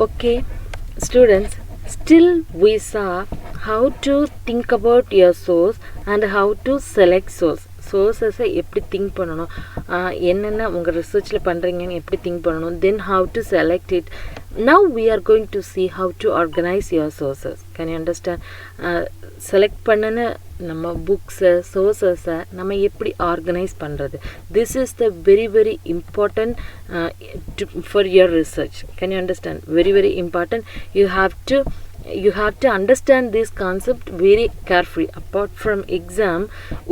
Okay, students, still we saw how to think about your source and how to select source. சோர்ஸஸை எப்படி think பண்ணணும், என்னென்ன உங்கள் ரிசர்ச்சில் பண்ணுறீங்கன்னு எப்படி திங்க் பண்ணணும், then how to select it. Now we are going to see how to organize your sources. Can you understand? Select பண்ணின நம்ம புக்ஸை சோர்ஸஸை நம்ம எப்படி ஆர்கனைஸ் பண்ணுறது, this is the very very important for your research. Can you understand? Very very important. You have to understand this concept very carefully. Apart from exam,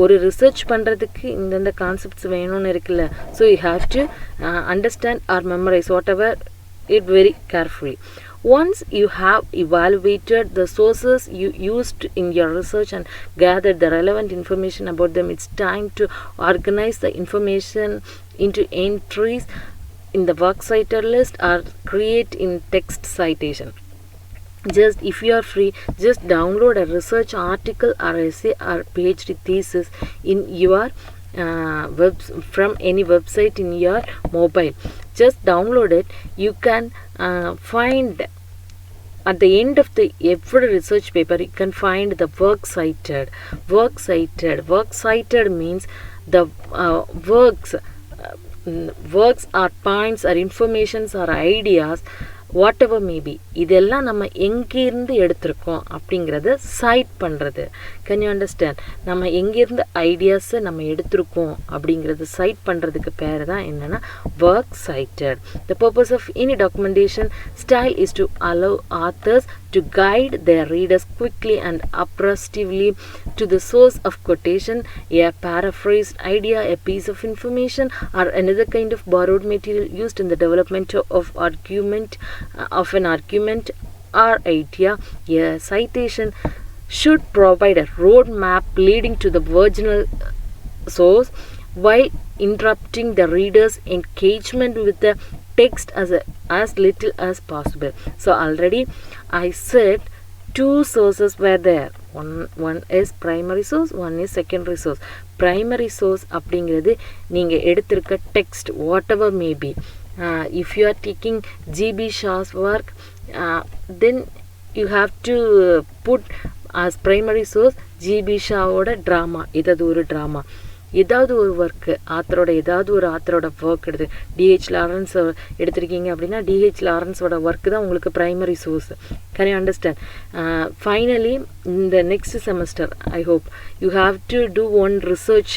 ஒரு research பண்ணுறதுக்கு இந்த concepts வேணும்னு இருக்குல்ல, so you have to understand or memorize whatever it very carefully. Once you have evaluated the sources you used in your research and gathered the relevant information about them, it's time to organize the information into entries in the works cited list or create in text citation. Just if you are free, just download a research article or essay or PhD thesis in your from any website in your mobile. Just download it. You can find at the end of every research paper, you can find the work cited. Work cited means the works or points or informations or ideas, whatever may be, இதெல்லாம் நம்ம எங்கேருந்து எடுத்திருக்கோம் அப்படிங்கிறத side பண்ணுறது. Can you understand? நம்ம எங்கேருந்து ஐடியாஸை நம்ம எடுத்திருக்கோம் அப்படிங்கிறது சைட் பண்ணுறதுக்கு பேர் தான் என்னென்னா work cited. The purpose of any documentation style is to allow authors to guide their readers quickly and apprehensively to the source of quotation, a paraphrased idea, a piece of information, or another kind of borrowed material used in the development of an argument or idea. A citation should provide a roadmap leading to the original source while interrupting the reader's engagement with the text as little as possible. So already I said two sources were there. One is primary source, one is secondary source. Primary source அப்படிங்கிறது நீங்கள் எடுத்திருக்க text whatever may be. If you are taking G.B. Shaw's work, then you have to put as primary source G.B. Shawவோட drama, ஏதாவது ஒரு drama, ஏதாவது ஒரு work, ஏதாவது ஒரு ஆத்தரோட ஒர்க் எடுத்து டிஹெச் லாரன்ஸ் எடுத்திருக்கீங்க அப்படின்னா டிஹெச் லாரன்ஸோட ஒர்க்கு தான் உங்களுக்கு primary source. Can you understand? Finally இந்த next semester I hope you have to do one research.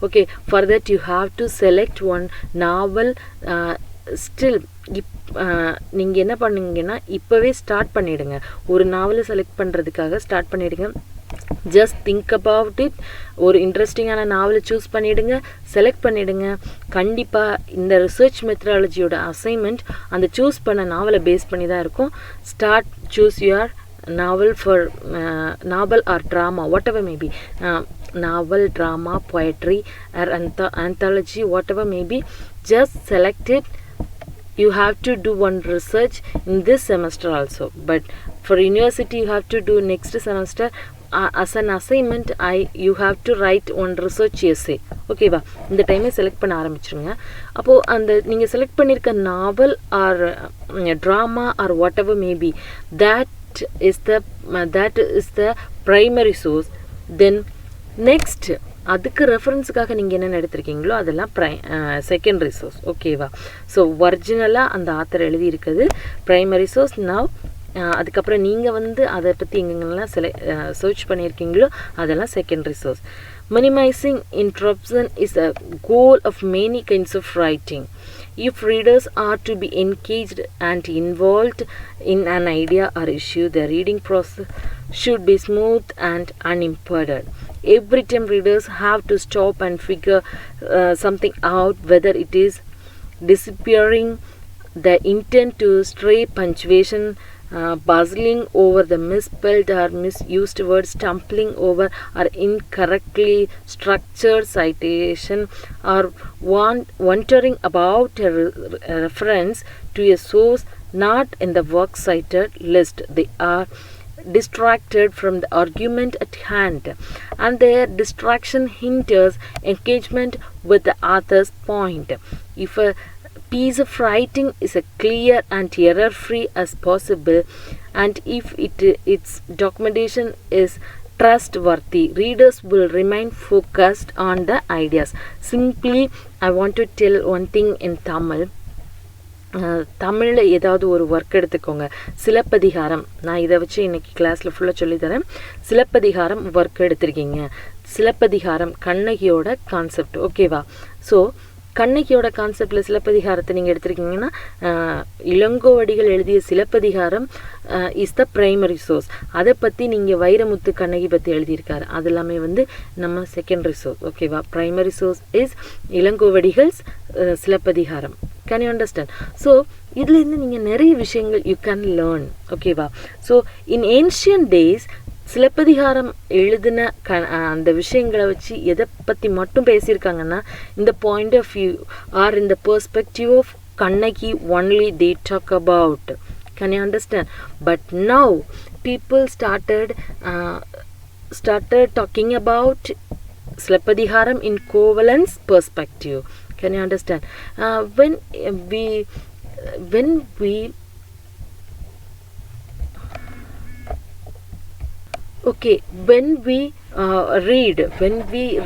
Okay, for that you have to select one novel. Still நீங்கள் என்ன பண்ணுங்கன்னா இப்போவே ஸ்டார்ட் பண்ணிவிடுங்க. ஒரு நாவலை செலக்ட் பண்ணுறதுக்காக ஸ்டார்ட் பண்ணிவிடுங்க. Just think about it. ஒரு இன்ட்ரெஸ்டிங்கான நாவலை சூஸ் பண்ணிவிடுங்க, செலக்ட் பண்ணிவிடுங்க. கண்டிப்பாக இந்த ரிசர்ச் மெத்தடாலஜியோட அசைன்மெண்ட் அந்த சூஸ் பண்ண நாவலை பேஸ் பண்ணி தான் இருக்கும். Start choose your novel or drama, whatever may be, novel, drama, poetry or anthology, whatever may be, just select it. You have to do one research in this semester also, but for university you have to do next semester. As an assignment you have to write one research essay. ஓகேவா? இந்த டைமே select பண்ண ஆரம்பிச்சிருங்க. அப்போது அந்த நீங்கள் select பண்ணியிருக்க novel or drama or whatever maybe, that is the primary source. Then next அதுக்கு ரெஃபரன்ஸுக்காக நீங்கள் என்னென்ன எடுத்திருக்கீங்களோ அதெல்லாம் செகண்டரி சோர்ஸ். ஓகேவா? ஸோ ஒரிஜினலாக அந்த ஆத்தர் எழுதியிருக்கிறது ப்ரைமரி சோர்ஸ். நவ் அதுக்கப்புறம் நீங்கள் அதை பற்றி எங்கெங்கெல்லாம் சர்ச் பண்ணியிருக்கீங்களோ அதெல்லாம் secondary source. Minimizing interruption is a goal of many kinds of writing. If readers are to be engaged and involved in an idea or issue, the reading process should be smooth and unimpeded. Every time readers have to stop and figure something out, whether it is disappearing, the intent to stray punctuation, puzzling over the misspelled or misused words, stumbling over or incorrectly structured citation, or wondering about a reference to a source not in the works cited list. They are distracted from the argument at hand, and their distraction hinders engagement with the author's point. If a piece of writing is as clear and error-free as possible, and if its documentation is trustworthy, readers will remain focused on the ideas. Simply, I want to tell one thing in Tamil. தமிழில் ஏதாவது ஒரு work எடுத்துக்கோங்க. சிலப்பதிகாரம், நான் இதை வச்சு இன்றைக்கி கிளாஸில் ஃபுல்லாக சொல்லித்தரேன். சிலப்பதிகாரம் ஒர்க் எடுத்திருக்கீங்க. சிலப்பதிகாரம் கண்ணகியோட கான்செப்ட், ஓகேவா? ஸோ கண்ணகியோட கான்செப்டில் சிலப்பதிகாரத்தை நீங்கள் எடுத்திருக்கீங்கன்னா, இளங்கோவடிகள் எழுதிய Silappathikaram is the primary source. அதை பற்றி நீங்கள் வைரமுத்து கண்ணகி பற்றி எழுதியிருக்காரு, அது எல்லாமே வந்து நம்ம செகண்டரி சோர்ஸ், ஓகேவா? ப்ரைமரி சோர்ஸ் இஸ் இளங்கோவடிகள்ஸ் Silappatikaram. Can you understand? So இதுலேருந்து நீங்கள் நிறைய விஷயங்கள் யூ கேன் லேர்ன், ஓகேவா? So in ancient days Silappatikaram எழுதின அந்த விஷயங்களை வச்சு எதை பற்றி மட்டும் பேசியிருக்காங்கன்னா, இந்த பாயிண்ட் ஆஃப் வியூ ஆர் இந்த perspective of Kannagi only they talk about. Can you understand? But now people started talking about Silappatikaram in Kovalan's perspective. Can you understand? When we okay, when we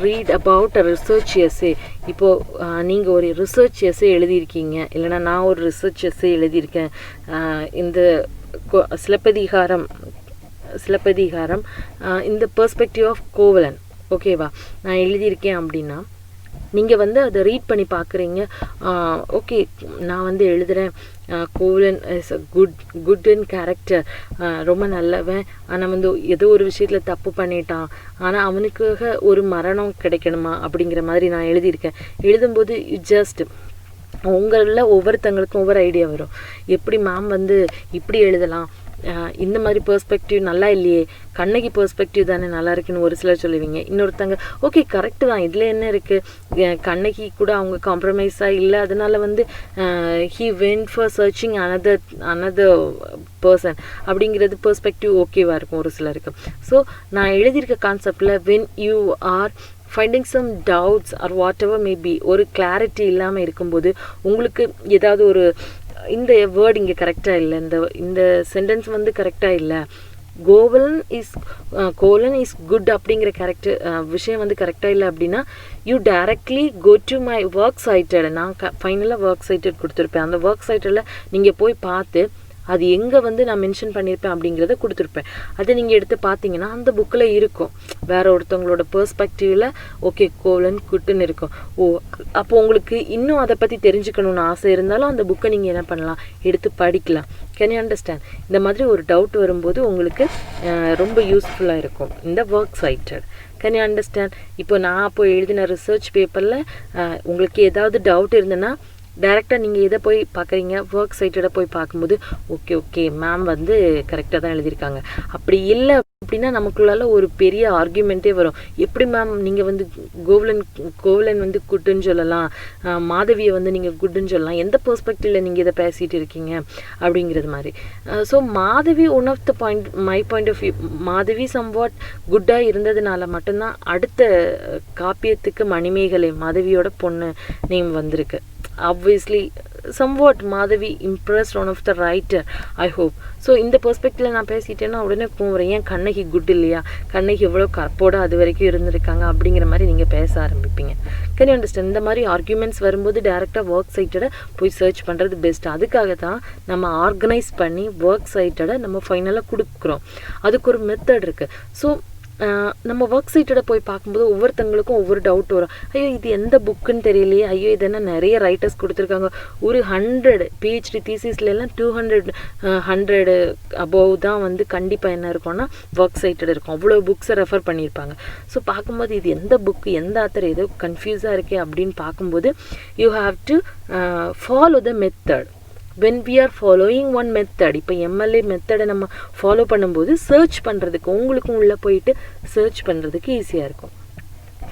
read about a research essay, இப்போ நீங்கள் ஒரு research essay எழுதியிருக்கீங்க, இல்லைனா நான் ஒரு research essay எழுதியிருக்கேன், இந்த சிலப்பதிகாரம் இந்த perspective of Kovalan, ஓகேவா? நான் எழுதியிருக்கேன் அப்படின்னா நீங்கள் வந்து அதை ரீட் பண்ணி பார்க்குறீங்க. ஓகே, நான் வந்து எழுதுகிறேன், Kovalan is a good and character, ரொம்ப நல்லவன், ஆனால் வந்து ஏதோ ஒரு விஷயத்தில் தப்பு பண்ணிட்டான், ஆனால் அவனுக்காக ஒரு மரணம் கிடைக்கணுமா அப்படிங்கிற மாதிரி நான் எழுதியிருக்கேன். எழுதும்போது ஜஸ்ட் உங்களில் ஒவ்வொருத்தங்களுக்கும் ஒவ்வொரு ஐடியா வரும். எப்படி மேம் வந்து இப்படி எழுதலாம், இந்த மாதிரி பெர்ஸ்பெக்டிவ் நல்லா இல்லையே, கண்ணகி பெர்ஸ்பெக்டிவ் தானே நல்லா இருக்குன்னு ஒரு சிலர் சொல்லுவீங்க. இன்னொருத்தங்க ஓகே கரெக்டு தான், இதில் என்ன இருக்குது, கண்ணகி கூட அவங்க காம்ப்ரமைஸாக இல்லை, அதனால வந்து he went for searching another person அப்படிங்கிறது பெர்ஸ்பெக்டிவ் ஓகேவாக இருக்கும் ஒரு சிலருக்கு. ஸோ நான் எழுதியிருக்க கான்செப்டில் when you are finding some doubts or whatever may be, ஒரு கிளாரிட்டி இல்லாமல் இருக்கும்போது உங்களுக்கு ஏதாவது ஒரு இந்த வேர்ட் இங்கே கரெக்டாக இல்லை, இந்த சென்டென்ஸ் வந்து கரெக்டாக இல்லை, கோவலன் இஸ் குட் அப்படிங்கிற விஷயம் வந்து கரெக்டாக இல்லை அப்படின்னா, you directly go to my work cited. நான் ஃபைனலாக ஒர்க் சைட்டட் கொடுத்துருப்பேன். அந்த ஒர்க் சைட்டில் நீங்கள் போய் பார்த்து அது எங்கே வந்து நான் மென்ஷன் பண்ணியிருப்பேன் அப்படிங்கிறத கொடுத்துருப்பேன். அதை நீங்கள் எடுத்து பார்த்தீங்கன்னா அந்த புக்கில் இருக்கும், வேறு ஒருத்தவங்களோட பெர்ஸ்பெக்டிவில் ஓகே கோவலன் குட்டுன்னு இருக்கும். அப்போ உங்களுக்கு இன்னும் அதை பற்றி தெரிஞ்சுக்கணுன்னு ஆசை இருந்தாலும் அந்த புக்கை நீங்கள் என்ன பண்ணலாம், எடுத்து படிக்கலாம். Can you understand? இந்த மாதிரி ஒரு டவுட் வரும்போது உங்களுக்கு ரொம்ப யூஸ்ஃபுல்லாக இருக்கும் இந்த work cited. Can you understand? இப்போ நான் அப்போ எழுதின ரிசர்ச் பேப்பரில் உங்களுக்கு ஏதாவது டவுட் இருந்ததுன்னா டைரெக்டாக நீங்கள் எதை போய் பார்க்குறீங்க, ஒர்க் சைட்டோட போய் பார்க்கும்போது ஓகே மேம் வந்து கரெக்டாக தான் எழுதியிருக்காங்க. அப்படி இல்லை அப்படின்னா நமக்குள்ளால ஒரு பெரிய ஆர்கியூமெண்ட்டே வரும். எப்படி மேம் நீங்கள் வந்து கோவலன் வந்து குட்டுன்னு சொல்லலாம், மாதவியை வந்து நீங்கள் குட்டுன்னு சொல்லலாம், எந்த பெர்ஸ்பெக்டிவில் நீங்கள் இதை பேசிகிட்டு இருக்கீங்க அப்படிங்கிறது மாதிரி. So Madhavi one of the my point of view, Madhavi somewhat குட்டாக இருந்ததுனால மட்டும்தான் அடுத்த காப்பியத்துக்கு மணிமேகலை மாதவியோட பொண்ணு நேம் வந்திருக்கு. Obviously somewhat Madhavi impressed one of the writer, I hope. So இந்த பெர்ஸ்பெக்டிவில் நான் பேசிட்டேன்னா உடனே கூவுறேன், ஏன் கண்ணகி குட் இல்லையா, கண்ணகி எவ்வளோ கற்போட அது வரைக்கும் இருந்திருக்காங்க அப்படிங்கிற மாதிரி நீங்கள் பேச ஆரம்பிப்பீங்க. Can you understand? இந்த மாதிரி ஆர்கியூமெண்ட்ஸ் வரும்போது டேரெக்டாக ஒர்க் சைட்டோட போய் சர்ச் பண்ணுறது பெஸ்ட். அதுக்காக தான் நம்ம ஆர்கனைஸ் பண்ணி ஒர்க் சைட்டோட நம்ம ஃபைனலாக கொடுக்குறோம். அதுக்கு ஒரு மெத்தட் இருக்குது. ஸோ நம்ம ஒர்க் சைட்டோட போய் பார்க்கும்போது ஒவ்வொருத்தங்களுக்கும் ஒவ்வொரு டவுட் வரும். ஐயோ இது எந்த புக்குன்னு தெரியலையே, ஐயோ இதெல்லாம் நிறைய ரைட்டர்ஸ் கொடுத்துருக்காங்க, ஒரு 100 PhD தீசிஸ்லாம் 200 அபோவ் தான் வந்து கண்டிப்பாக என்ன இருக்கும்னா ஒர்க் சைட்டோட இருக்கும். அவ்வளோ புக்ஸை ரெஃபர் பண்ணியிருப்பாங்க. ஸோ பார்க்கும்போது இது எந்த புக்கு எந்த ஆத்தர் ஏதோ கன்ஃபியூஸாக இருக்கே அப்படின்னு பார்க்கும்போது you have to follow the method. when we are following one method, இப்போ MLA மெத்தடை நம்ம ஃபாலோ பண்ணும்போது சர்ச் பண்ணுறதுக்கு உங்களுக்கும் உள்ளே போயிட்டு சர்ச் பண்ணுறதுக்கு ஈஸியாக இருக்கும்.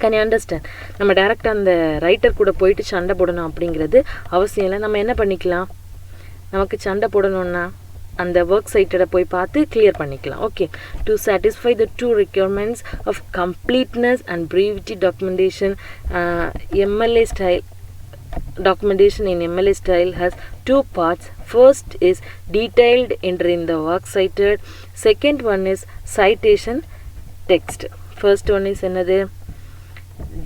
Can you understand? நம்ம டேரெக்டாக அந்த ரைட்டர் கூட போயிட்டு சண்டை போடணும் அப்படிங்கிறது அவசியம் இல்லை. நம்ம என்ன பண்ணிக்கலாம், நமக்கு சண்டை போடணுன்னா அந்த ஒர்க் சைட்டோட போய் பார்த்து கிளியர் பண்ணிக்கலாம். Okay, to satisfy the two requirements of completeness and brevity documentation, MLA style documentation in MLA style has two parts. First is detailed entry in the works cited. Second one is citation text. First one is another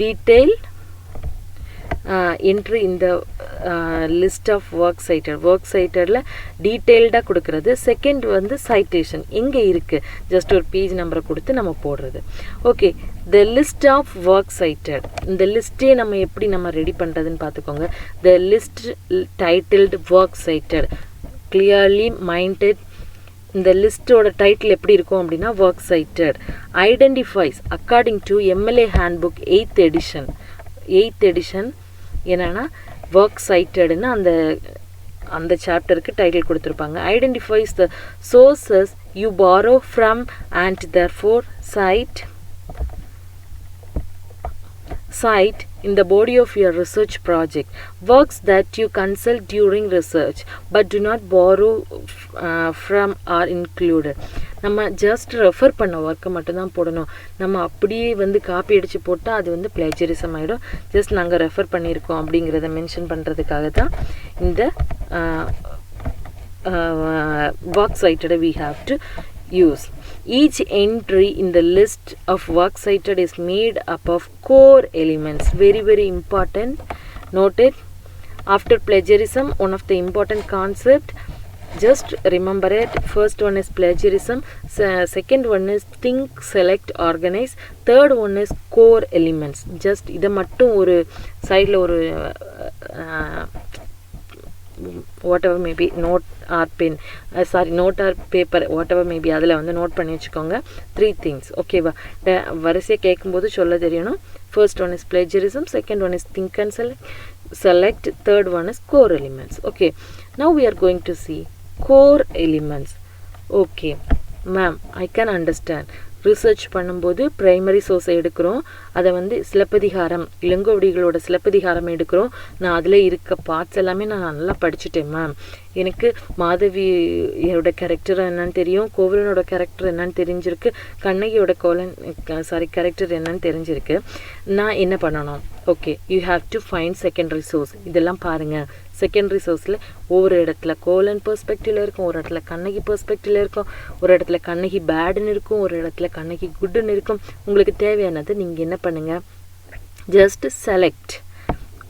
detailed entry in the list of works citedல டீட்டெயில்டாக கொடுக்கறது. Second வந்து citation எங்கே இருக்குது just ஒரு page நம்பரை கொடுத்து நம்ம போடுறது. Okay, the list of work cited, இந்த லிஸ்ட்டே நம்ம எப்படி நம்ம ரெடி பண்ணுறதுன்னு பார்த்துக்கோங்க. The list titled work cited clearly minded. இந்த லிஸ்ட்டோட டைட்டில் எப்படி இருக்கும் அப்படின்னா work cited. Identifies according to MLA handbook 8th edition என்னன்னா ஒர்க் சைட்டட்னு அந்த சாப்டருக்கு டைட்டில் கொடுத்துருப்பாங்க. Identifies the sources you borrow from and therefore cite in the body of your research project. Works that you consult during research but do not borrow from are included. நம்ம just refer பண்ண ஒர்க்கை மட்டும்தான் போடணும். நம்ம அப்படியே வந்து copy அடித்து போட்டால் அது வந்து பிளேஜரிசம் ஆகிடும். ஜஸ்ட் நாங்கள் ரெஃபர் பண்ணியிருக்கோம் அப்படிங்கிறத மென்ஷன் பண்ணுறதுக்காக தான் இந்த work சைட்டடை we have to use. Each entry in the list of work cited is made up of core elements. Very, very important. Noted. After plagiarism, one of the important concept, just remember it. First one is plagiarism. Second one is think, select, organize. Third one is core elements. Just இதை மட்டும் ஒரு சைடில் ஒரு whatever may be note or pen note or paper whatever may be அதில் வந்து note பண்ணி வச்சுக்கோங்க. 3 things. ஓகேவா? வரிசையாக கேட்கும்போது சொல்ல தெரியணும். First one is plagiarism, second one is think and select, third one is core elements. Okay, now we are going to see core elements. Okay ma'am, I can understand. Research பண்ணும்போது primary சோர்ஸை எடுக்கிறோம், அதை வந்து சிலப்பதிகாரம் இளங்கோவடிகளோட சிலப்பதிகாரம் எடுக்கிறோம். நான் அதில் இருக்க parts எல்லாமே நான் நல்லா படிச்சுட்டேன் மேம். எனக்கு மாதவியோட கேரக்டர் என்னன்னு தெரியும், கோவலனோட கேரக்டர் என்னன்னு தெரிஞ்சிருக்கு, கண்ணகியோட கேரக்டர் என்னன்னு தெரிஞ்சிருக்கு. நான் என்ன பண்ணணும்? Okay, you have to find secondary source. இதெல்லாம் பாருங்கள். செகண்டரி சோர்ஸில் ஒவ்வொரு இடத்துல கோவலன் பெர்ஸ்பெக்டிவ்ல இருக்கும், ஒரு இடத்துல கண்ணகி பெர்ஸ்பெக்டிவ்ல இருக்கும், ஒரு இடத்துல கண்ணகி பேடுன்னு இருக்கும், ஒரு இடத்துல கண்ணகி குட்டுன்னு இருக்கும். உங்களுக்கு தேவையானது நீங்கள் என்ன பண்ணுங்கள்? Just select.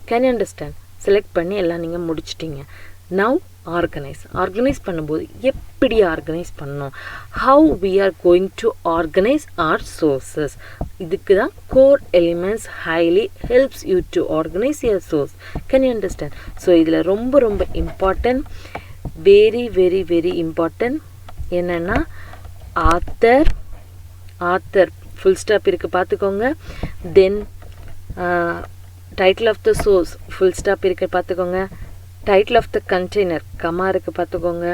Can you understand? Select பண்ணி எல்லாம் நீங்கள் முடிச்சிட்டிங்க. நவ் ஆர்கனைஸ் பண்ணும்போது எப்படி ஆர்கனைஸ் பண்ணணும்? How we are going to organise our sources. இதுக்கு தான் core elements highly helps you to organise your source. Can you understand? So இதில் ரொம்ப ரொம்ப important, very very very important என்னென்னா ஆத்தர் ஃபுல் ஸ்டாப் இருக்குது பார்த்துக்கோங்க. Then title of the source full stop இருக்குது பார்த்துக்கோங்க. Title of the container comma இருக்குது பார்த்துக்கோங்க.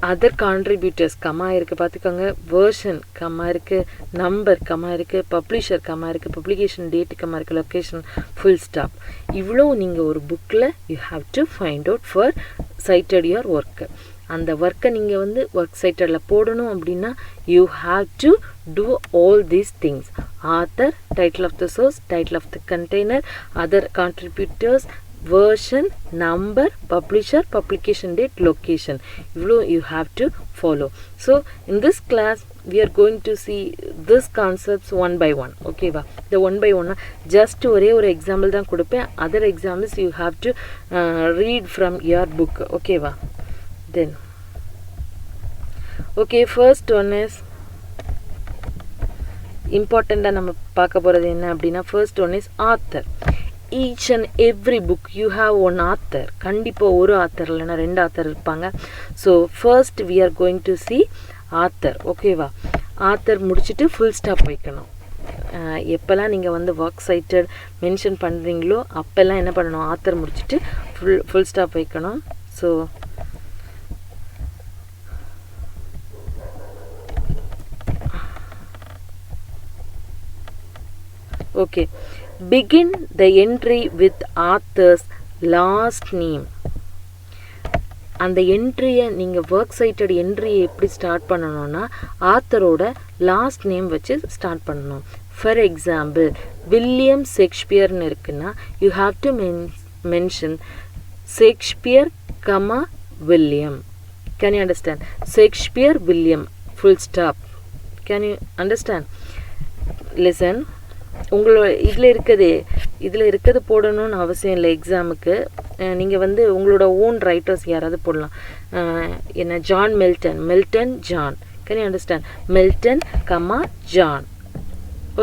அதர் கான்ட்ரிபியூட்டர்ஸ் கமா இருக்குது பார்த்துக்கோங்க. வேர்ஷன் கமா இருக்குது, நம்பர் கமா இருக்குது, பப்ளிஷர் கமா இருக்குது, பப்ளிகேஷன் டேட் கமா இருக்குது, லொக்கேஷன் ஃபுல் ஸ்டாப். இவ்வளோ நீங்கள் ஒரு புக்கில் you have to find out for cited your work. அந்த ஒர்க்கை நீங்கள் வந்து ஒர்க் சைட்டடில் போடணும் அப்படின்னா you have to do all these things. Author, title of the source, title of the container, other contributors, version, number, publisher, publication date, location. You have to follow. So in this class we are going to see this concepts one by one. Okay va? The one by one just ஒரே ஒரு example தான் கொடுப்பேன். Other examples you have to read from your book. Okay va? Then okay, first one is இம்பார்ட்டண்ட்டாக நம்ம பார்க்க போகிறது என்ன அப்படின்னா, first one is author. Each and every book you have one author. கண்டிப்பாக ஒரு ஆத்தர் இல்லைன்னா 2 ஆத்தர் இருப்பாங்க. So first we are going to see author. ஓகேவா? ஆத்தர் முடிச்சுட்டு ஃபுல் ஸ்டாப் வைக்கணும். எப்போல்லாம் நீங்கள் வந்து ஒர்க் சைட்டட் மென்ஷன் பண்ணுறீங்களோ அப்போல்லாம் என்ன பண்ணணும்? ஆத்தர் முடிச்சுட்டு ஃபுல் ஸ்டாப் வைக்கணும். So okay, begin the entry with author's last name. அந்த என்ட்ரியை நீங்கள் ஒர்க் சைட்டட் என்ட்ரியை எப்படி ஸ்டார்ட் பண்ணணும்னா ஆத்தரோட லாஸ்ட் நேம் வச்சு ஸ்டார்ட் பண்ணணும். ஃபார் எக்ஸாம்பிள் வில்லியம் ஷேக்ஸ்பியர்னு இருக்குன்னா you have to mention Shakespeare comma William. Can you understand? Shakespeare William full stop. Can you understand? Listen, உங்களோட இதில் இருக்கிறது போடணும்னு அவசியம் இல்லை. எக்ஸாமுக்கு நீங்கள் வந்து உங்களோட ஓன் ரைட்டர்ஸ் யாராவது போடலாம். என்ன John Milton John. Can you understand? Milton comma John.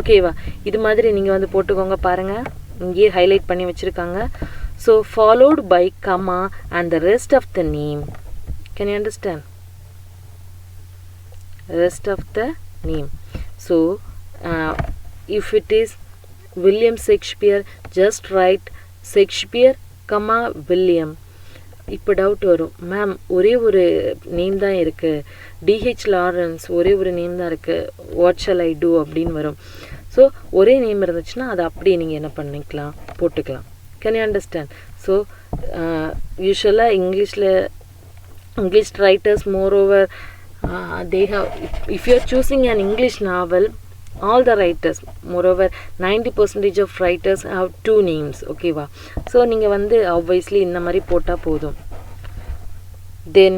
ஓகேவா? இது மாதிரி நீங்கள் வந்து போட்டுக்கோங்க. பாருங்கள், இங்கேயே ஹைலைட் பண்ணி வச்சுருக்காங்க. So followed by comma and the rest of the name. Can you understand? Rest of the name. So if it is William Shakespeare, just write Shakespeare comma William. இப்போ டவுட் வரும், மேம் ஒரே ஒரு name தான் இருக்குது, DH Lawrence ஒரே ஒரு name தான் இருக்குது, வாட் ஷால் ஐ டூ அப்படின்னு வரும். ஸோ ஒரே நேம் இருந்துச்சுன்னா அதை அப்படியே நீங்கள் என்ன பண்ணிக்கலாம், போட்டுக்கலாம். Can you understand? ஸோ யூஸ்வலாக English writers moreover they have, if you are choosing an English novel, all the writers moreover 90% of writers have two names. okay va? So நீங்க வந்து obviously இந்த மாதிரி போட்டா போதும். Then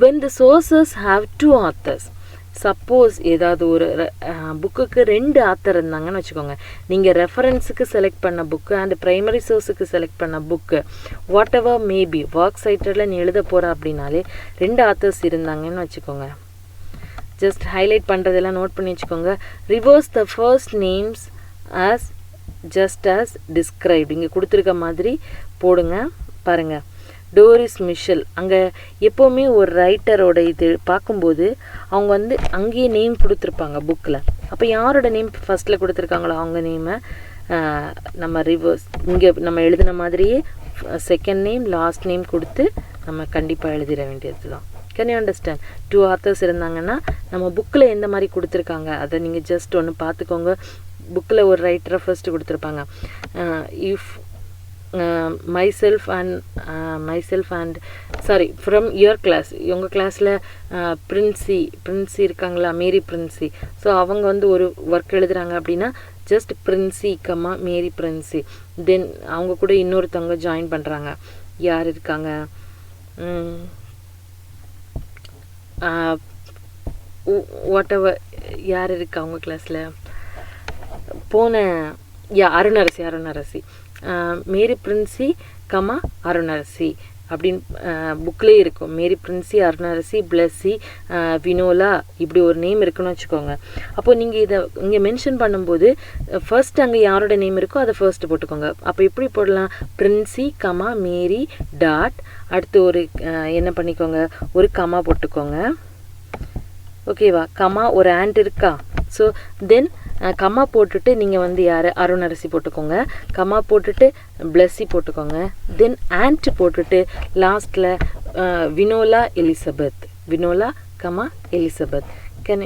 when the sources have two authors, suppose ஏதாவது ஒரு புக்குக்கு 2 author இருந்தாங்கன்னு வச்சுக்கோங்க, நீங்கள் ரெஃபரன்ஸுக்கு செலக்ட் பண்ண புக்கு அண்ட் ப்ரைமரி சோர்ஸுக்கு செலக்ட் பண்ண book whatever maybe work சைட்டடில் நீ எழுத போகிற அப்படின்னாலே 2 ஆத்தர்ஸ் இருந்தாங்கன்னு வச்சுக்கோங்க. ஜஸ்ட் ஹைலைட் பண்ணுறதெல்லாம் நோட் பண்ணி வச்சுக்கோங்க. Reverse the first names as just as described. இங்கே கொடுத்துருக்க மாதிரி போடுங்க. பாருங்கள், டோரிஸ் மிஷல். அங்கே எப்போவுமே ஒரு ரைட்டரோட இது பார்க்கும்போது அவங்க வந்து அங்கேயே நேம் கொடுத்துருப்பாங்க புக்கில். அப்போ யாரோட நேம் ஃபஸ்ட்டில் கொடுத்துருக்காங்களோ அவங்க நேமை நம்ம ரிவர்ஸ் இங்கே நம்ம எழுதின மாதிரியே செகண்ட் நேம் லாஸ்ட் நேம் கொடுத்து நம்ம கண்டிப்பாக எழுதிட வேண்டியது தான். Can you understand? 2 ஆத்தர்ஸ் இருந்தாங்கன்னா நம்ம புக்கில் எந்த மாதிரி கொடுத்துருக்காங்க அதை நீங்கள் ஜஸ்ட் ஒன்று பார்த்துக்கோங்க. புக்கில் ஒரு ரைட்டரை ஃபர்ஸ்ட்டு கொடுத்துருப்பாங்க. If myself and sorry from your class, உங்கள் கிளாஸில் பிரின்சி இருக்காங்களா, மேரி பிரின்சி. ஸோ அவங்க வந்து ஒரு ஒர்க் எழுதுகிறாங்க அப்படின்னா ஜஸ்ட் பிரின்சி கம்மா மேரி பிரின்சி. தென் அவங்க கூட இன்னொருத்தவங்க ஜாயின் பண்ணுறாங்க. யார் இருக்காங்க? வாட் எவர் யார் இருக்கா அவங்க கிளாஸில் போன அருணரசி மேரி பிரின்சி கமா அருணரசி அப்படின்னு புக்கிலே இருக்கும். மேரி பிரின்சி, அருணரசி, பிளஸ்ஸி, வினோலா, இப்படி ஒரு நேம் இருக்குன்னு வச்சுக்கோங்க. அப்போது நீங்கள் இதை இங்கே மென்ஷன் பண்ணும்போது ஃபர்ஸ்ட் அங்கே யாரோட நேம் இருக்கோ அதை ஃபர்ஸ்ட் போட்டுக்கோங்க. அப்போ எப்படி போடலாம்? பிரின்சி கமா மேரி டாட், அடுத்து ஒரு என்ன பண்ணிக்கோங்க, ஒரு கமா போட்டுக்கோங்க. ஓகேவா? கமா ஒரு ஆண்ட் இருக்கா? ஸோ தென் கம்மா போட்டுட்டு நீங்கள் வந்து யார் அருணரசி போட்டுக்கோங்க, கம்மா போட்டுட்டு பிளஸ்ஸி போட்டுக்கோங்க, தென் ஆண்ட் போட்டுட்டு லாஸ்ட்டில் Vinola Elizabeth, Vinola comma Elizabeth. Can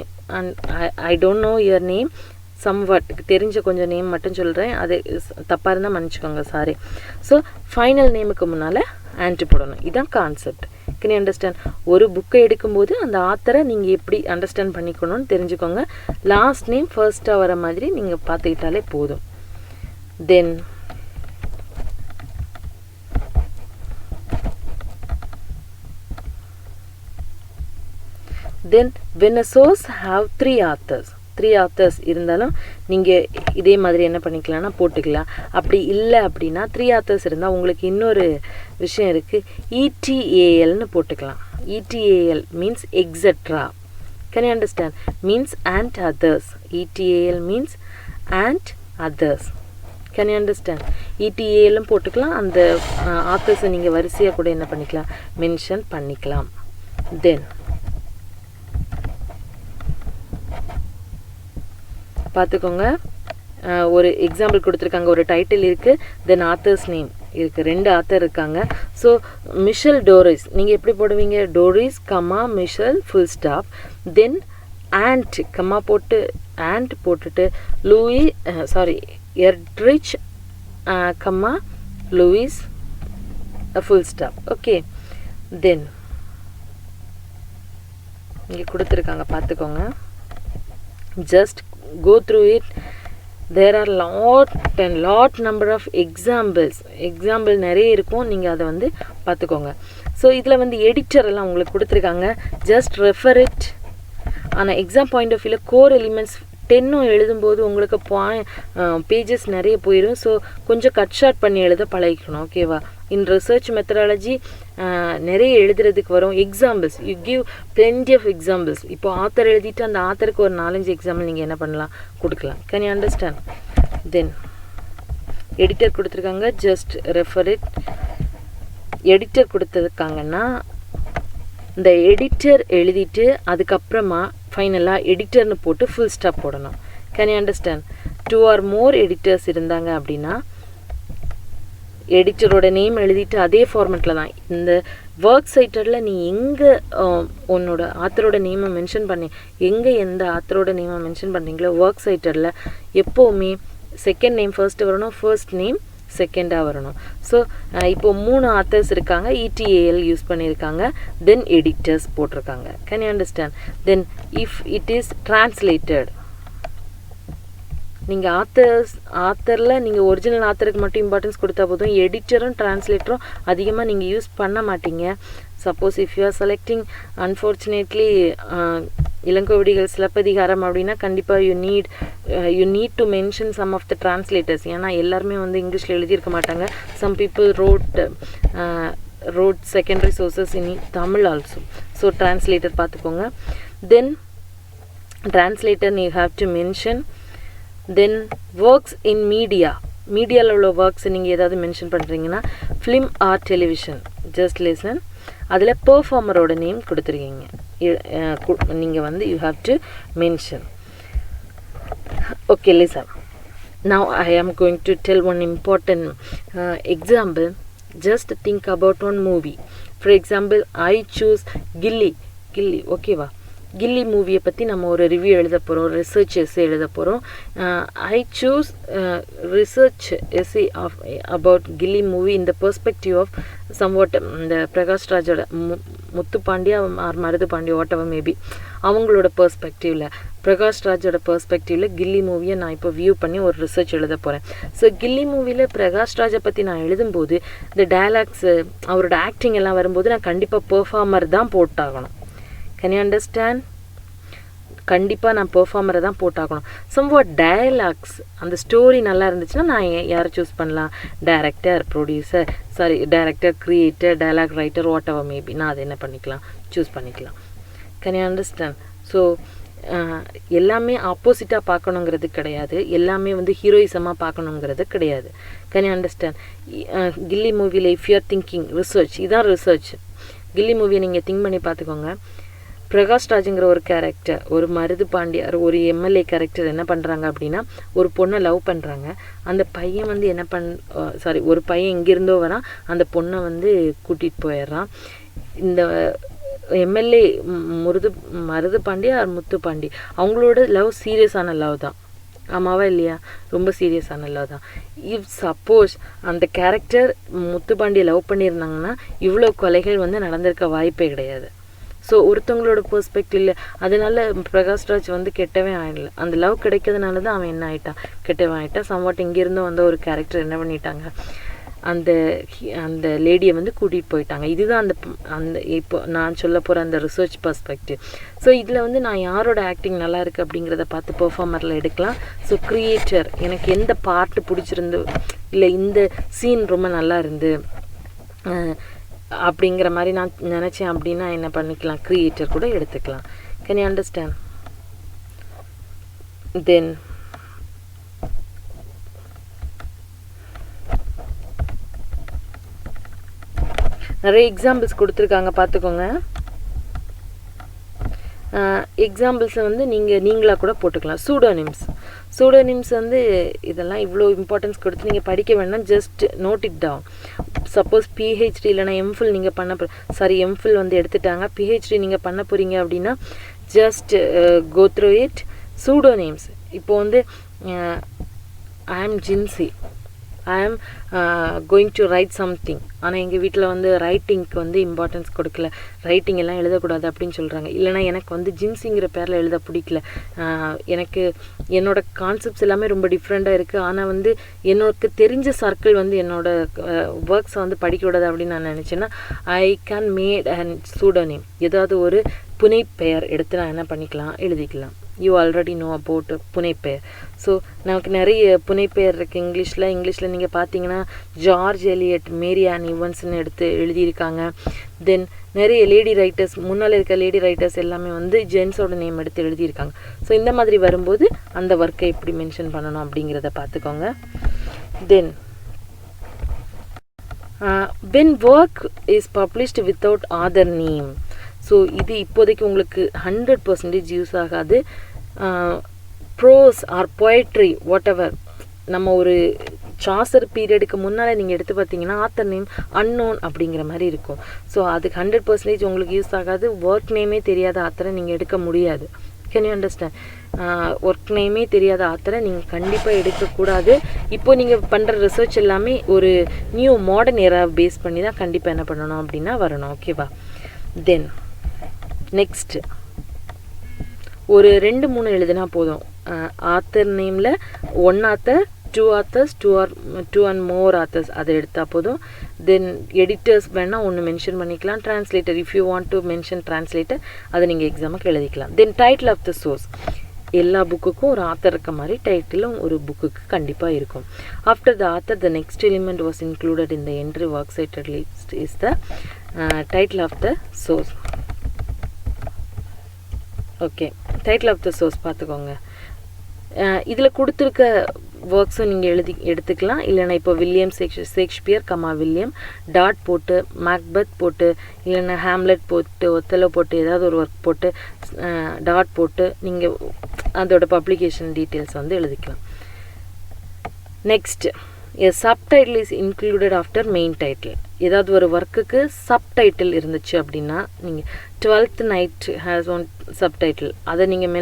I don't know your name, somewhat தெரிஞ்ச கொஞ்சம் நேம் மட்டும் சொல்கிறேன், அது தப்பாக இருந்தால் மன்னிச்சிக்கோங்க, சாரி. ஸோ ஃபைனல் நேமுக்கு முன்னால் ஆண்ட் போடணும். இதுதான் கான்செப்ட். Can you understand? ஒரு புக்கை எடுக்கும்போது அந்த ஆத்தரை நீங்கள் எப்படி அண்டர்ஸ்டாண்ட் பண்ணிக்கணும்னு தெரிஞ்சுக்கோங்க. லாஸ்ட் நேம் ஃபர்ஸ்ட்டாக வர மாதிரி நீங்கள் பார்த்துக்கிட்டாலே போதும். தென் when a source have 3 authors இருந்தாலும் நீங்கள் இதே மாதிரி என்ன பண்ணிக்கலாம்னா போட்டுக்கலாம். அப்படி இல்லை அப்படின்னா 3 authors இருந்தால் உங்களுக்கு இன்னொரு விஷயம் இருக்குது, ETALனு போட்டுக்கலாம். ETAL means etcetera. Can you understand? Means and others. ETAL means and others. Can you understand? ETALலும் போட்டுக்கலாம். அந்த ஆத்தர்ஸை நீங்கள் வரிசையாக கூட என்ன பண்ணிக்கலாம், மென்ஷன் பண்ணிக்கலாம். தென் பார்த்துக்கோங்க, ஒரு எக்ஸாம்பிள் கொடுத்துருக்காங்க, ஒரு டைட்டில் இருக்குது, தென் ஆத்தர்ஸ் நேம் இருக்குது, 2 ஆத்தர் இருக்காங்க. ஸோ மிஷல் டோரிஸ் நீங்கள் எப்படி போடுவீங்க? Dorris comma Michael full stop, then and comma போட்டு ஆண்ட் போட்டுட்டு Erdrich comma Louise full stop. Okay, then இங்கே கொடுத்துருக்காங்க பார்த்துக்கோங்க. just go through it. There are lot number of example நிறைய இருக்கும், நீங்கள் அதை வந்து பார்த்துக்கோங்க. ஸோ இதில் வந்து எடிட்டர் எல்லாம் உங்களுக்கு கொடுத்துருக்காங்க, ஜஸ்ட் ரெஃபர் இட். ஆனால் எக்ஸாம் பாயிண்ட் ஆஃப் வியூவில் கோர் எலிமெண்ட்ஸ் 10 எழுதும்போது உங்களுக்கு பேஜஸ் நிறைய போயிடும். ஸோ கொஞ்சம் கட் ஷார்ட் பண்ணி எழுத பழகிக்கணும், ஓகேவா? இன் ரிசர்ச் மெத்தடாலஜி நிறைய எழுதுறதுக்கு வரும். Examples you give plenty of examples. இப்போ ஆத்தர் எழுதிட்டு அந்த ஆத்தருக்கு ஒரு 4-5 எக்ஸாம்பிள் நீங்கள் என்ன பண்ணலாம், கொடுக்கலாம். Can you understand? Then editor கொடுத்துருக்காங்க, ஜஸ்ட் ரெஃபர் இட். எடிட்டர் கொடுத்துருக்காங்கன்னா இந்த எடிட்டர் எழுதிட்டு அதுக்கப்புறமா ஃபைனலாக எடிட்டர்னு போட்டு ஃபுல் ஸ்டாப் போடணும். Can you understand? 2 or more editors இருந்தாங்க அப்படின்னா எடிட்டரோட நேம் எழுதிட்டு அதே ஃபார்மேட்டில் தான். இந்த ஒர்க் சைட்டரில் நீ எங்கே உன்னோட ஆத்தரோட நேமை மென்ஷன் பண்ணி எந்த ஆத்தரோட நேமை மென்ஷன் பண்ணுறீங்களோ ஒர்க் சைட்டரில் எப்போவுமே செகண்ட் நேம் ஃபர்ஸ்ட்டு வரணும், ஃபர்ஸ்ட் நேம் செகண்டாக வரணும். ஸோ இப்போ 3 ஆத்தர்ஸ் இருக்காங்க, ETAL யூஸ் பண்ணியிருக்காங்க, தென் எடிட்டர்ஸ் போட்டிருக்காங்க. Can you understand? Then if it is translated, நீங்கள் ஆத்தரில் நீங்கள் ஒரிஜினல் ஆத்தருக்கு மட்டும் இம்பார்ட்டன்ஸ் கொடுத்தா போதும், எடிட்டரும் டிரான்ஸ்லேட்டரும் அதிகமாக நீங்கள் யூஸ் பண்ண மாட்டீங்க. Suppose if you are selecting unfortunately Ilangovadigal Silappatikaram அப்படின்னா கண்டிப்பாக you need to mention some of the translators. ஏன்னா எல்லாருமே வந்து இங்கிலீஷில் எழுதியிருக்க மாட்டாங்க. Some people wrote secondary sources in Tamil also. So translator பார்த்துக்கோங்க. Then translator you have to mention. Then works in மீடியாவில் உள்ள ஒர்க்ஸ் நீங்கள் ஏதாவது மென்ஷன் பண்ணுறீங்கன்னா film or television, just listen. அதில் பெர்ஃபார்மரோட நேம் கொடுத்துருக்கீங்க, நீங்கள் வந்து you have to mention. Okay, listen. Now I am going to tell one important example. Just think about one movie. For example, I choose Ghilli. ஓகேவா? கில்லி மூவியை பற்றி நம்ம ஒரு ரிவ்யூ எழுத போகிறோம், ரிசர்ச் எஸ்ஸே எழுத போகிறோம். I choose research essay about Ghilli movie in the perspective of somewhat இந்த பிரகாஷ் ராஜோட முத்துப்பாண்டியா ஆர் மருதுபாண்டியா வாட் எவர் மேபி அவங்களோட பெர்ஸ்பெக்டிவில், பிரகாஷ் ராஜோட பெர்ஸ்பெக்டிவில் கில்லி மூவியை நான் இப்போ வியூ பண்ணி ஒரு ரிசர்ச் எழுத போகிறேன். ஸோ கில்லி மூவியில் பிரகாஷ் ராஜை பற்றி நான் எழுதும்போது இந்த டயலாக்ஸு அவரோட ஆக்டிங் எல்லாம் வரும்போது நான் கண்டிப்பாக பெர்ஃபார்மர் தான் போட்டாகணும். Can you understand? கண்டிப்பாக நான் பெர்ஃபார்மரை தான் போட்டாகணும். சம்வாட் டயலாக்ஸ் அந்த ஸ்டோரி நல்லா இருந்துச்சுன்னா நான் யாரை சூஸ் பண்ணலாம்? Director, producer, director, creator, dialogue writer, whatever maybe நான் அதை என்ன பண்ணிக்கலாம், சூஸ் பண்ணிக்கலாம். Can you understand? ஸோ எல்லாமே ஆப்போசிட்டாக பார்க்கணுங்கிறது கிடையாது, எல்லாமே வந்து ஹீரோயிசமாக பார்க்கணுங்கிறது கிடையாது. Can you understand? கில்லி மூவியில் if you are thinking research, இதான் ரிசர்ச். கில்லி மூவியை நீங்கள் திங்க் பண்ணி பார்த்துக்கோங்க. பிரகாஷ் ராஜுங்கிற ஒரு கேரக்டர், ஒரு மருது பாண்டியார், ஒரு எம்எல்ஏ கேரக்டர் என்ன பண்ணுறாங்க அப்படின்னா ஒரு பொண்ணை லவ் பண்ணுறாங்க. அந்த பையன் வந்து ஒரு பையன் எங்கேருந்தோ வரான், அந்த பொண்ணை வந்து கூட்டிகிட்டு போயிடுறான். இந்த எம்எல்ஏ மருது பாண்டியா ஆர் முத்து பாண்டி அவங்களோட லவ் சீரியஸான லவ் தான், ஆமாவா இல்லையா? ரொம்ப சீரியஸான லவ் தான். இஃப் சப்போஸ் அந்த கேரக்டர் முத்துப்பாண்டியை லவ் பண்ணியிருந்தாங்கன்னா இவ்வளோ கொலைகள் வந்து நடந்திருக்க வாய்ப்பே கிடையாது. ஸோ ஒருத்தவங்களோட பெர்ஸ்பெக்டிவ்ல அதனால பிரகாஷ்ராஜ் வந்து கெட்டவே ஆயிடல. அந்த லவ் கிடைக்கிறதுனால தான் அவன் என்ன ஆகிட்டான், கெட்டவன் ஆகிட்டான். சம்வாட் இங்கேருந்து வந்த ஒரு கேரக்டர் என்ன பண்ணிட்டாங்க, அந்த லேடியை வந்து கூட்டிகிட்டு போயிட்டாங்க. இதுதான் அந்த இப்போ நான் சொல்ல போகிற அந்த ரிசர்ச் பர்ஸ்பெக்டிவ். ஸோ இதில் வந்து நான் யாரோட ஆக்டிங் நல்லா இருக்குது அப்படிங்கிறத பார்த்து பெர்ஃபார்மரில் எடுக்கலாம். ஸோ க்ரியேட்டர், எனக்கு எந்த பார்ட்டு பிடிச்சிருந்து, இல்லை இந்த சீன் ரொம்ப நல்லா இருந்து அப்படிங்கிற மாதிரி நான் நினச்சேன் அப்படின்னா என்ன பண்ணிக்கலாம், க்ரியேட்டர் கூட எடுத்துக்கலாம். Can you understand? தென் நிறைய எக்ஸாம்பிள்ஸ் கொடுத்துருக்காங்க, பார்த்துக்கோங்க. எக்ஸாம்பிள்ஸை வந்து நீங்களாக கூட போட்டுக்கலாம். சூடோனிம்ஸ் வந்து இதெல்லாம் இவ்வளோ இம்பார்ட்டன்ஸ் கொடுத்து நீங்கள் படிக்க வேண்டாம், just note it down. Suppose PhD இல்லைனா எம்ஃபில் நீங்கள் எம்ஃபில் வந்து எடுத்துட்டாங்க, பிஹெச்டி நீங்கள் பண்ண போகிறீங்க அப்படின்னா just go through it. Pseudonyms இப்போ வந்து ஐ ஆம் ஜின்சி, ஐ am going to right something. ஆனால் எங்கள் வீட்டில் வந்து ரைட்டிங்க்கு வந்து இம்பார்ட்டன்ஸ் கொடுக்கல, ரைட்டிங் எல்லாம் எழுதக்கூடாது அப்படின்னு சொல்கிறாங்க. இல்லைனா எனக்கு வந்து ஜின்ஸிங்கிற பேரில் எழுத பிடிக்கல, எனக்கு என்னோடய கான்செப்ட்ஸ் எல்லாமே ரொம்ப டிஃப்ரெண்ட்டாக இருக்குது. ஆனால் வந்து எனக்கு தெரிஞ்ச சர்க்கிள் வந்து என்னோடய ஒர்க்ஸை வந்து படிக்கக்கூடாது அப்படின்னு நான் நினச்சேன்னா I can made and pseudonym, ஏதாவது ஒரு புனைப்பெயர் எடுத்து நான் என்ன பண்ணிக்கலாம், எழுதிக்கலாம். யூ ஆல்ரெடி நோ அபவுட் புனைப்பெயர். ஸோ நமக்கு நிறைய புனைப்பெயர் இருக்குது இங்கிலீஷில் நீங்கள் பார்த்தீங்கன்னா ஜார்ஜ் எலியட், மேரி ஆன் ஈவன்ஸ்னு எடுத்து எழுதியிருக்காங்க. தென் நிறைய லேடி ரைட்டர்ஸ், முன்னால் இருக்க லேடி ரைட்டர்ஸ் எல்லாமே வந்து ஜென்ஸோட நேம் எடுத்து எழுதியிருக்காங்க. ஸோ இந்த மாதிரி வரும்போது அந்த ஒர்க்கை எப்படி மென்ஷன் பண்ணணும் அப்படிங்கிறத பார்த்துக்கோங்க. தென் when work is published without author name, so இது இப்போதைக்கு உங்களுக்கு 100% யூஸ் ஆகாது. Pros R poetry what ever, நம்ம ஒரு சாசர் பீரியடுக்கு முன்னால் நீங்கள் எடுத்து பார்த்தீங்கன்னா ஆத்தர் நேம் அன்னோன் அப்படிங்கிற மாதிரி இருக்கும். ஸோ அதுக்கு 100% உங்களுக்கு யூஸ் ஆகாது. ஒர்க் நேமே தெரியாத ஆத்தரை நீங்கள் எடுக்க முடியாது. Can you understand? ஒர்க் நேமே தெரியாத ஆத்தரை நீங்கள் கண்டிப்பாக எடுக்கக்கூடாது. இப்போது நீங்கள் பண்ணுற ரிசர்ச் எல்லாமே ஒரு நியூ மாடர்ன் ஏரா பேஸ் பண்ணி தான் கண்டிப்பாக என்ன பண்ணணும் அப்படின்னா வரணும். ஓகேவா? தென் நெக்ஸ்ட்டு ஒரு 2-3 எழுதுனா போதும். ஆத்தர் நேமில் 1 author, 2 authors, 2 and more authors அதை எடுத்தால் போதும். தென் எடிட்டர்ஸ் வேணால் ஒன்று மென்ஷன் பண்ணிக்கலாம். Translator, if you want to mention translator, அதை நீங்கள் எக்ஸாமுக்கு எழுதிக்கலாம். தென் டைட்டில் ஆஃப் த சோர்ஸ், எல்லா புக்குக்கும் ஒரு ஆத்தர் இருக்க மாதிரி டைட்டிலும் ஒரு புக்குக்கு கண்டிப்பாக இருக்கும். After the author the next element was included in the entry work cited list is the title of the source. Okay, title of the source பார்த்துக்கோங்க. இதில் கொடுத்துருக்க ஒர்க்ஸும் நீங்கள் எடுத்துக்கலாம். இல்லைனா இப்போ வில்லியம் ஷேக்ஸ்பியர் வில்லியம் டாட் போட்டு, மேக்பெத் போட்டு, இல்லைன்னா ஹேம்லெட் போட்டு, ஒத்தலோ போட்டு, ஏதாவது ஒரு ஒர்க் போட்டு டாட் போட்டு நீங்கள் அதோட பப்ளிகேஷன் டீட்டெயில்ஸ் வந்து எழுதிக்கலாம். Next, a subtitle is included after main title. ஏதாவது ஒரு ஒர்க்குக்கு சப்டைட்டில் இருந்துச்சு அப்படின்னா நீங்கள் 12th night has one subtitle, அதை நீங்கள்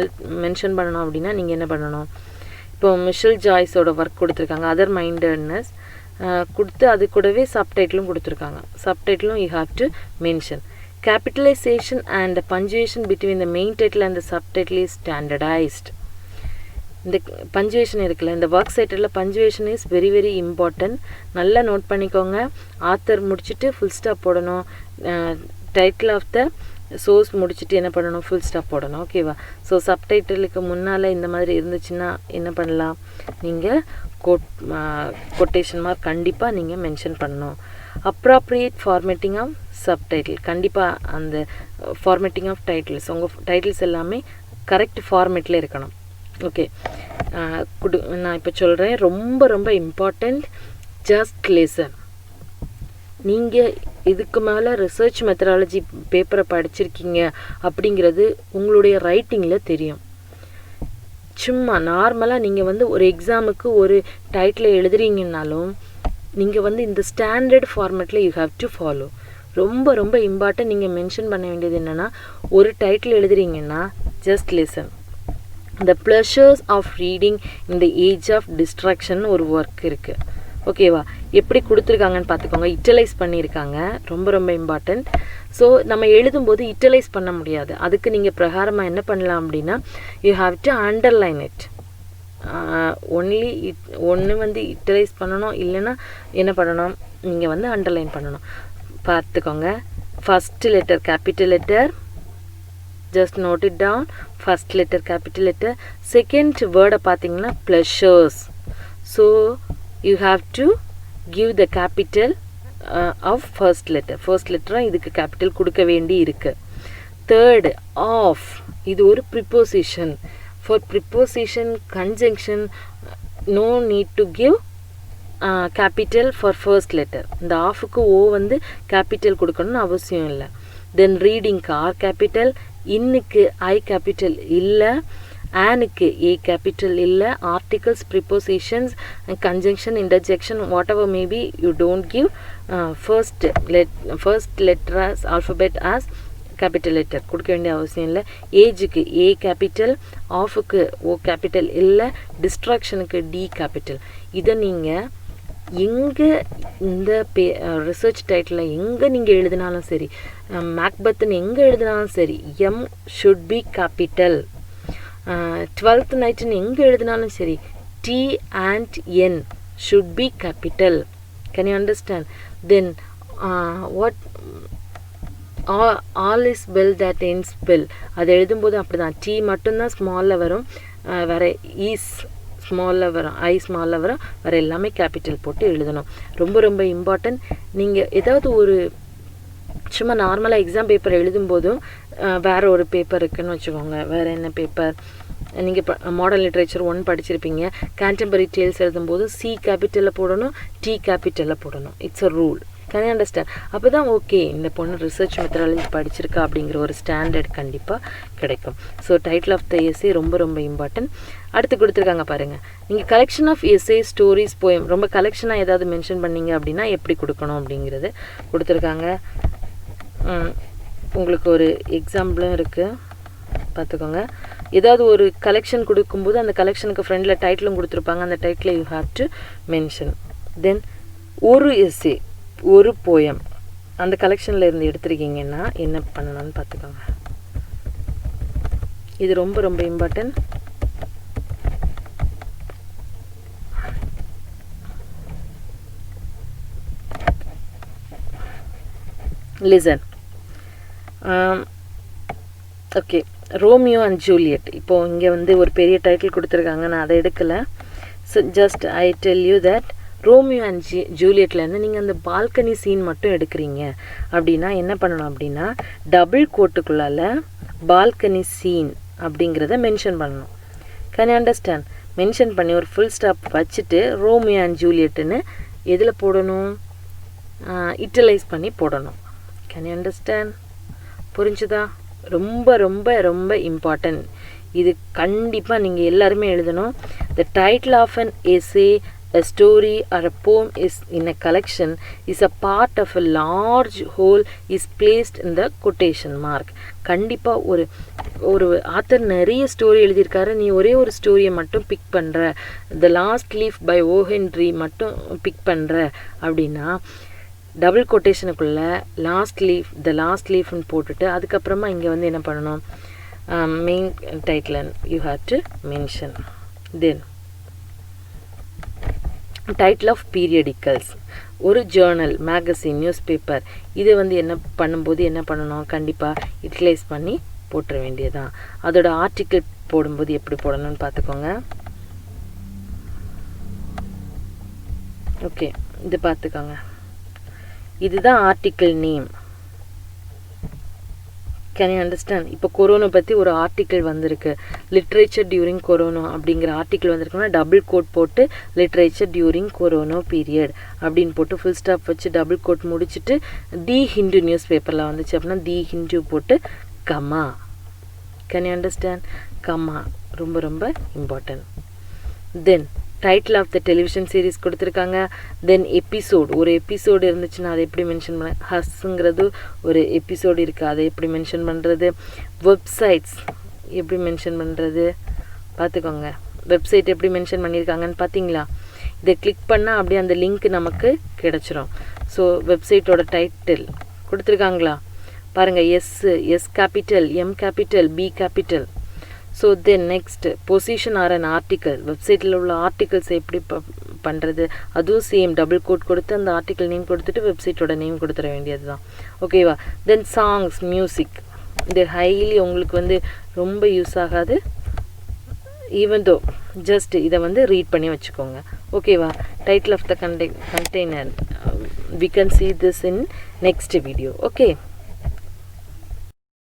மென்ஷன் பண்ணணும் அப்படின்னா நீங்கள் என்ன பண்ணணும்? இப்போ மிஷல் ஜாய்ஸோட ஒர்க் கொடுத்துருக்காங்க அதர் மைண்டட்னஸ் கொடுத்து, அது கூடவே சப்டைட்டிலும் கொடுத்துருக்காங்க. சப்டைட்டிலும் you have to mention. Capitalization and the punctuation between the main title and the subtitle is standardized. இந்த பஞ்சுவேஷன் இருக்குல்ல, இந்த ஒர்க் சைட்டில் punctuation is very very important. நல்லா நோட் பண்ணிக்கோங்க. ஆத்தர் முடிச்சுட்டு ஃபுல் ஸ்டாப் போடணும். டைட்டில் ஆஃப் த சோர்ஸ் முடிச்சுட்டு என்ன பண்ணணும்? ஃபுல் ஸ்டாப் போடணும். ஓகேவா? ஸோ சப்டைட்டிலுக்கு முன்னால் இந்த மாதிரி இருந்துச்சுன்னா என்ன பண்ணலாம்? நீங்கள் கொட்டேஷன் மார்க் கண்டிப்பாக நீங்கள் மென்ஷன் பண்ணணும். அப்ராப்ரியேட் ஃபார்மேட்டிங் ஆஃப் சப்டைட்டில், கண்டிப்பாக அந்த ஃபார்மேட்டிங் ஆஃப் டைட்டில்ஸ், உங்கள் டைட்டில்ஸ் எல்லாமே கரெக்ட் ஃபார்மேட்டில் இருக்கணும். ஓகே, நான் இப்போ சொல்கிறேன், ரொம்ப ரொம்ப இம்பார்ட்டண்ட். Just listen. நீங்கள் இதுக்கு மேலே ரிசர்ச் மெத்தடாலஜி பேப்பரை படிச்சிருக்கீங்க அப்படிங்கிறது உங்களுடைய ரைட்டிங்கில் தெரியும். சும்மா நார்மலாக நீங்கள் வந்து ஒரு எக்ஸாமுக்கு ஒரு டைட்டில் எழுதுறீங்கன்னாலும் நீங்கள் வந்து இந்த ஸ்டாண்டர்ட் ஃபார்மேட்டில் யூ ஹாவ் டு ஃபாலோ. ரொம்ப ரொம்ப இம்பார்ட்டன்ட். நீங்கள் மென்ஷன் பண்ண வேண்டியது என்னென்னா, ஒரு டைட்டில் எழுதுறீங்கன்னா just listen. The pleasures of reading in the age of distraction ஒரு ஒர்க் இருக்குது. ஓகேவா? எப்படி கொடுத்துருக்காங்கன்னு பார்த்துக்கோங்க. இட்டலைஸ் பண்ணியிருக்காங்க, ரொம்ப ரொம்ப இம்பார்ட்டண்ட். ஸோ நம்ம எழுதும்போது இட்டலைஸ் பண்ண முடியாது. அதுக்கு நீங்கள் பிரகாரமாக என்ன பண்ணலாம் அப்படின்னா, you have to underline it. Only ஒன்று வந்து இட்டலைஸ் பண்ணணும், இல்லைன்னா என்ன பண்ணணும்? நீங்கள் வந்து அண்டர்லைன் பண்ணணும். பார்த்துக்கோங்க. First letter capital letter, just note it down. First letter capital letter. Second word பார்த்தீங்கன்னா pleasures. So you have to give the capital of first letter. First letter இதுக்கு capital கொடுக்க வேண்டி இருக்கு. Third, of, இது ஒரு preposition. For preposition conjunction no need to give capital for first letter. இந்த ஆஃபுக்கு ஓ வந்து capital கொடுக்கணும்னு அவசியம் இல்லை. தென் ரீடிங்க்கு ஆர் கேபிட்டல், இன்னுக்கு ஐ கேபிட்டல் இல்லை, ஆனுக்கு ஏ கேபிட்டல் இல்லை. Articles, prepositions, conjunction, interjection, what ever maybe you don't give first letter as alphabet as capital letter கொடுக்க வேண்டிய அவசியம் இல்லை. ஏஜுக்கு ஏ கேபிட்டல், ஆஃபுக்கு ஓ கேபிட்டல் இல்லை, டிஸ்ட்ராக்ஷனுக்கு டி கேபிட்டல். இதை நீங்கள் எங்கே இந்த ரிசர்ச் டைட்டில் எங்கே நீங்கள் எழுதினாலும் சரி, மேக்பத்துன்னு எங்கே எழுதினாலும் சரி, M should be capital. 12th நைட்டுன்னு எங்கே எழுதினாலும் சரி, T and N should be capital. Can you understand? Then what all is well that ends well. அது எழுதும்போது அப்படி தான், T மட்டும்தான் ஸ்மாலில் வரும், வேறு ஈஸ் ஸ்மாலில் வரும், ஐ ஸ்மாலில் வரும், வேறு எல்லாமே கேபிட்டல் போட்டு எழுதணும். ரொம்ப ரொம்ப இம்பார்ட்டன்ட். நீங்கள் ஏதாவது ஒரு சும்மா நார்மலாக எக்ஸாம் பேப்பர் எழுதும்போதும் வேறு ஒரு பேப்பர் இருக்குதுன்னு வச்சுக்கோங்க, வேறு என்ன பேப்பர், நீங்கள் இப்போ மாடர்ன் லிட்ரேச்சர் 1 படிச்சிருப்பீங்க, கேண்டம்பரி டேல்ஸ் எழுதும்போது C கேபிட்டலில் போடணும், T கேபிட்டலில் போடணும். It's a rule. Can you understand? அப்போ தான் ஓகே இந்த பொண்ணு ரிசர்ச் மெத்தடாலஜி படிச்சிருக்கா அப்படிங்கிற ஒரு ஸ்டாண்டர்ட் கண்டிப்பாக கிடைக்கும். So title of the essay ரொம்ப ரொம்ப இம்பார்ட்டன்ட். அடுத்து கொடுத்துருக்காங்க பாருங்கள், நீங்கள் collection of essay, stories, poem, ரொம்ப கலெக்ஷனாக ஏதாவது மென்ஷன் பண்ணிங்க அப்படின்னா எப்படி கொடுக்கணும் அப்படிங்கிறது கொடுத்துருக்காங்க. உங்களுக்கு ஒரு எக்ஸாம்பிளும் இருக்குது, பார்த்துக்கோங்க. ஏதாவது ஒரு கலெக்ஷன் கொடுக்கும்போது அந்த கலெக்ஷனுக்கு ஃப்ரெண்டில் டைட்டிலும் கொடுத்துருப்பாங்க, அந்த title you have to mention. Then ஒரு எஸ்ஸே, ஒரு போயம் அந்த கலெக்ஷனில் இருந்து எடுத்துருக்கீங்கன்னா என்ன பண்ணணும்னு பார்த்துக்கோங்க. இது ரொம்ப ரொம்ப important. Listen. Okay, Romeo and Juliet. இப்போது இங்கே வந்து ஒரு பெரிய டைட்டில் கொடுத்துருக்காங்க, நான் அதை எடுக்கலை. So just I tell you that Romeo and ஜூலியட்லேருந்து நீங்கள் அந்த பால்கனி சீன் மட்டும் எடுக்கிறீங்க அப்படின்னா என்ன பண்ணணும் அப்படின்னா, டபுள் கோட்டுக்குள்ளால் பால்கனி சீன் அப்படிங்கிறத மென்ஷன் பண்ணணும். Can you understand? மென்ஷன் பண்ணி ஒரு ஃபுல் ஸ்டாப் வச்சுட்டு ரோமியோ அண்ட் ஜூலியட்டுன்னு எதில் போடணும், இட்டலைஸ் பண்ணி போடணும். Can you understand? புரிஞ்சுதா? ரொம்ப ரொம்ப ரொம்ப இம்பார்ட்டன்ட். இது கண்டிப்பாக நீங்கள் எல்லாருமே எழுதணும். The title of an essay, a story or a poem is in a collection is a part of a large whole is placed in the quotation mark. கண்டிப்பாக ஒரு ஆத்தர் நிறைய ஸ்டோரி எழுதியிருக்காரு, நீ ஒரே ஒரு ஸ்டோரியை மட்டும் பிக் பண்ணுற, the last leaf by O Henry மட்டும் பிக் பண்ணுற அப்படின்னா டபுள் கொட்டேஷனுக்குள்ளே த லாஸ்ட் லீஃப்னு போட்டுட்டு அதுக்கப்புறமா இங்கே வந்து என்ன பண்ணணும், main title you have to mention. Then title of periodicals, ஒரு ஜேர்னல், மேகசின், நியூஸ் பேப்பர், இது வந்து என்ன பண்ணும்போது என்ன பண்ணணும், கண்டிப்பாக யூட்டிலைஸ் பண்ணி போட்டுற வேண்டியதான். அதோட ஆர்டிக்கிள் போடும்போது எப்படி போடணும்னு பார்த்துக்கோங்க. ஓகே, இது பார்த்துக்கோங்க, இதுதான் article name. Can you understand? இப்போ கொரோனா பற்றி ஒரு ஆர்டிக்கிள் வந்திருக்கு, லிட்ரேச்சர் டியூரிங் கொரோனா அப்படிங்கிற ஆர்டிக்கிள் வந்திருக்குன்னா டபுள் கோட் போட்டு லிட்ரேச்சர் டியூரிங் கொரோனா பீரியட் அப்படின்னு போட்டு ஃபுல் ஸ்டாப் வச்சு டபுள் கோட் முடிச்சுட்டு தி ஹிந்து நியூஸ் பேப்பரில் வந்துச்சு அப்படின்னா தி ஹிந்து போட்டு comma. Can you understand? Comma ரொம்ப ரொம்ப important. Then title of the television series கொடுத்துருக்காங்க. தென் எபிசோட், ஒரு எபிசோடு இருந்துச்சுன்னா அதை எப்படி மென்ஷன் பண்ண, ஹஸ்ஸுங்கிறது ஒரு எபிசோடு இருக்குது, அதை எப்படி மென்ஷன் பண்ணுறது. வெப்சைட்ஸ் எப்படி மென்ஷன் பண்ணுறது பார்த்துக்கோங்க. வெப்சைட் எப்படி மென்ஷன் பண்ணியிருக்காங்கன்னு பார்த்தீங்களா? இதை கிளிக் பண்ணால் அப்படியே அந்த லிங்க் நமக்கு கிடச்சிரும். ஸோ வெப்சைட்டோட டைட்டில் கொடுத்துருக்காங்களா பாருங்கள், S capital, M capital, P capital. So then next position are an article, வெப்சைட்டில் உள்ள ஆர்டிகல்ஸ் எப்படி பண்ணுறது, அதுவும் சேம் டபுள் கோட் கொடுத்து அந்த ஆர்டிக்கல் நேம் கொடுத்துட்டு வெப்சைட்டோட நேம் கொடுத்துட வேண்டியது தான். ஓகேவா? தென் சாங்ஸ், மியூசிக், இது ஹைலி உங்களுக்கு வந்து ரொம்ப யூஸ் ஆகாது, ஈவன் தோ ஜஸ்ட் இதை வந்து ரீட் பண்ணி வச்சுக்கோங்க. ஓகேவா? Title of the container we can see this in next video. Okay.